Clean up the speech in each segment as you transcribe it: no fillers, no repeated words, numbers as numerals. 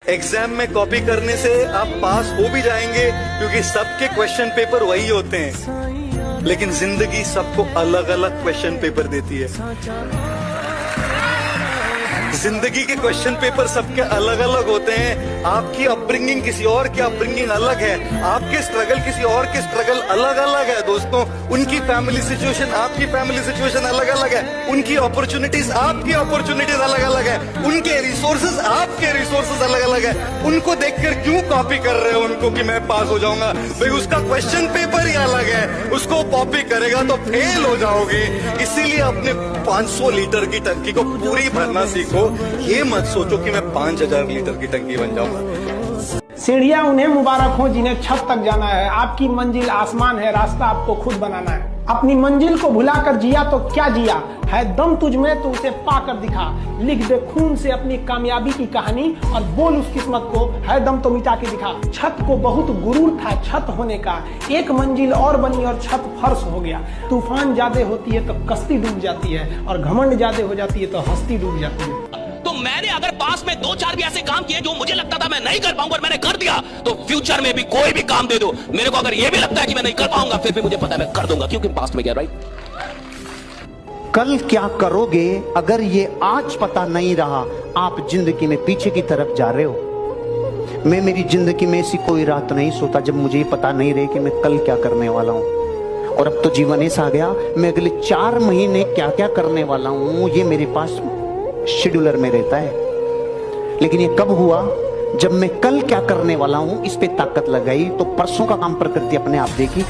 Exam में copy करने से आप पास हो भी जाएंगे क्योंकि सबके क्वेश्चन पेपर वही होते हैं, लेकिन जिंदगी सबको अलग अलग क्वेश्चन पेपर देती है। जिंदगी के क्वेश्चन पेपर सबके अलग अलग होते हैं। आपकी अपब्रिंगिंग किसी और की अपब्रिंगिंग अलग है, आपके स्ट्रगल किसी और के स्ट्रगल अलग अलग है दोस्तों। उनकी फैमिली सिचुएशन आपकी फैमिली सिचुएशन अलग अलग है, उनकी अपॉर्चुनिटीज आपकी अपॉर्चुनिटीज अलग अलग है, उनके रिसोर्सेज आपके रिसोर्सेज अलग अलग है। उनको देखकर क्यों कॉपी कर रहे हो उनको कि मैं पास हो जाऊंगा? भाई उसका क्वेश्चन पेपर ही अलग है, उसको कॉपी करेगा तो फेल हो जाओगे। इसीलिए अपने 500 लीटर की टंकी को पूरी भरना सीखो। ये मत सोचो कि मैं 5000 लीटर की टंकी बन जाऊंगा। सीढ़ियां उन्हें मुबारक हो जिन्हें छत तक जाना है। आपकी मंजिल आसमान है, रास्ता आपको खुद बनाना है। अपनी मंजिल को भुलाकर जिया तो क्या जिया है, दम तुझ में तो उसे पाकर दिखा। लिख दे खून से अपनी कामयाबी की कहानी और बोल उस किस्मत को है दम तो मिटा के दिखा। छत को बहुत गुरूर था छत होने का, एक मंजिल और बनी और छत फर्श हो गया। तूफान ज्यादा होती है तो कश्ती डूब जाती है, और घमंड ज्यादा हो जाती है तो हस्ती डूब जाती है। तो मैंने अगर पास में 2-4 भी ऐसे काम किए जो मुझे लगता था मैं नहीं कर पाऊंगा और मैंने कर दिया, तो फ्यूचर में भी कोई भी काम दे दो मेरे को, अगर ये भी लगता है कि मैं नहीं कर पाऊंगा, फिर भी मुझे पता है मैं कर दूंगा, क्योंकि पास्ट में गया। राइट, कल क्या करोगे अगर ये आज पता नहीं रहा, आप जिंदगी में पीछे की तरफ जा रहे हो। मैं मेरी जिंदगी में ऐसी कोई रात नहीं सोता जब मुझे पता नहीं रहे कि मैं कल क्या करने वाला हूं। और अब तो जीवन ऐसा आ गया, मैं अगले 4 महीने क्या क्या करने वाला हूं ये मेरे पास शेड्यूलर में रहता है। लेकिन ये कब हुआ? जब मैं कल क्या करने वाला हूं इस पे ताकत लगाई, तो परसों का काम प्रकृति अपने आप देगी,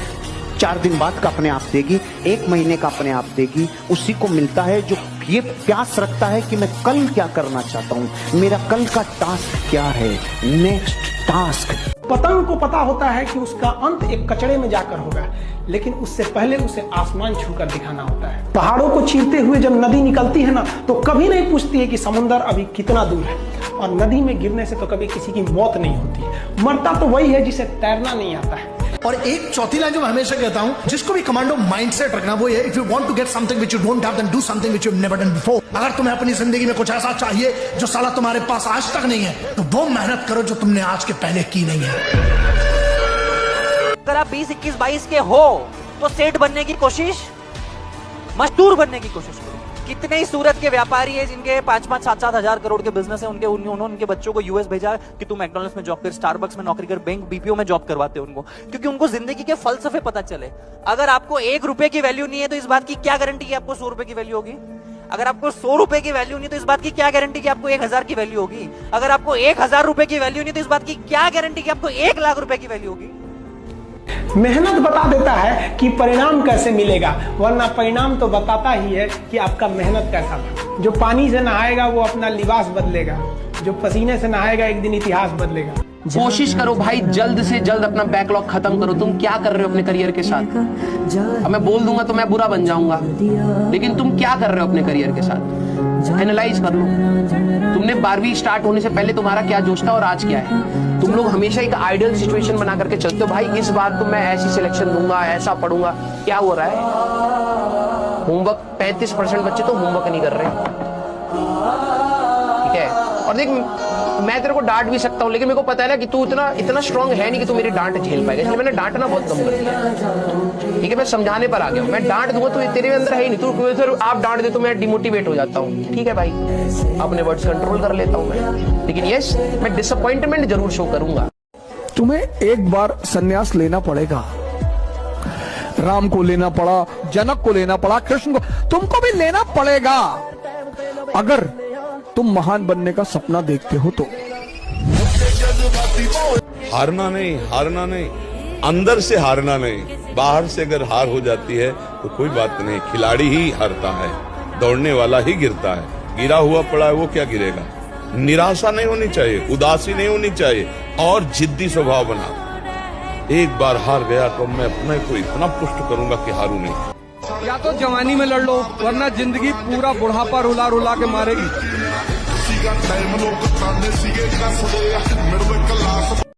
4 दिन बाद का अपने आप देगी, 1 महीने का अपने आप देगी। उसी को मिलता है जो ये प्यास रखता है कि मैं कल क्या करना चाहता हूं, मेरा कल का टास्क क्या है, नेक्स्ट टास्क। पतंग को पता होता है कि उसका अंत एक कचड़े में जाकर होगा, लेकिन उससे पहले उसे आसमान छूकर दिखाना होता है। पहाड़ों को चीरते हुए जब नदी निकलती है ना, तो कभी नहीं पूछती है कि समुद्र अभी कितना दूर है। और नदी में गिरने से तो कभी किसी की मौत नहीं होती, मरता तो वही है जिसे तैरना नहीं आता है। और एक चौथी लाइन जो मैं हमेशा कहता हूं, जिसको भी कमांडो माइंडसेट रखना, वो है if you want to get something which you don't have then do something which you have never done before. अगर तुम्हें अपनी जिंदगी में कुछ ऐसा चाहिए जो साला तुम्हारे पास आज तक नहीं है, तो वो मेहनत करो जो तुमने आज के पहले की नहीं है। अगर आप 20, 21, 22 के हो तो सेठ बनने की कोशिश, मजदूर बनने की कोशिश करो। कितने ही सूरत के व्यापारी है जिनके 5-5, 7-7 हजार करोड़ के बिजनेस है, उन्होंने उनके बच्चों को यूएस भेजा कि तुम मैकडॉनल्ड्स में जॉब कर, स्टारबक्स में नौकरी कर, बैंक बीपीओ में जॉब करवाते उनको, क्योंकि उनको जिंदगी के फलसफे पता चले। अगर आपको 1 रुपए की वैल्यू नहीं है तो इस बात की क्या गारंटी कि आपको 100 रुपए की वैल्यू होगी? अगर आपको 100 रुपए की वैल्यू नहीं तो इस बात की क्या गारंटी कि आपको 1000 की वैल्यू होगी? अगर आपको 1000 रुपए की वैल्यू नहीं तो इस बात की क्या गारंटी कि आपको 1 लाख रुपए की वैल्यू होगी? मेहनत बता देता है कि परिणाम कैसे मिलेगा, वरना परिणाम तो बताता ही है कि आपका मेहनत कैसा था। जो पानी से नहाएगा वो अपना लिबास बदलेगा, जो पसीने से नहाएगा एक दिन इतिहास बदलेगा। कोशिश करो भाई, जल्द से जल्द अपना बैकलॉग खत्म करो। तुम क्या कर रहे हो अपने करियर के साथ? अब मैं बोल दूंगा तो मैं बुरा बन जाऊंगा, लेकिन तुम क्या कर रहे हो अपने करियर के साथ? एनालाइज कर लो। तुमने 12वीं स्टार्ट होने से पहले तुम्हारा क्या जोश था और आज क्या है? तुम लोग हमेशा एक आइडियल सिचुएशन बना करके चलते हो, भाई इस बार तो मैं ऐसी सिलेक्शन दूंगा, ऐसा पढ़ूंगा। क्या हो रहा है? होमवर्क 35% बच्चे तो होमवर्क नहीं कर रहे, ठीक है? और देख, मैं तेरे को डांट भी सकता हूँ, लेकिन मेरे को पता है ना कि तू इतना स्ट्रांग है नहीं कि तू मेरी डांट झेल पाएगा, इसलिए मैंने डांटना बहुत कम कर दिया। ठीक है, मैं समझाने पर आ गया हूँ। मैं डांट दूंगा तो तेरे अंदर है ही नहीं, तू आप डांट दे तो मैं डिमोटिवेट हो जाता हूँ। ठीक है भाई, अपने वर्ड्स कंट्रोल कर लेता हूँ मैं, लेकिन यस, मैं डिसअपॉइंटमेंट जरूर शो करूंगा। तुम्हें एक बार संन्यास लेना पड़ेगा। राम को लेना पड़ा, जनक को लेना पड़ा, कृष्ण को, तुमको भी लेना पड़ेगा अगर तुम महान बनने का सपना देखते हो तो। हारना नहीं, अंदर से हारना नहीं। बाहर से अगर हार हो जाती है तो कोई बात नहीं, खिलाड़ी ही हारता है, दौड़ने वाला ही गिरता है। गिरा हुआ पड़ा है वो क्या गिरेगा? निराशा नहीं होनी चाहिए, उदासी नहीं होनी चाहिए, और जिद्दी स्वभाव बना। एक बार हार गया तो मैं अपने को इतना पुष्ट करूंगा कि हारू नहीं। या तो जवानी में लड़ लो, वरना जिंदगी पूरा बुढ़ापा रुला रुला के मारेगी।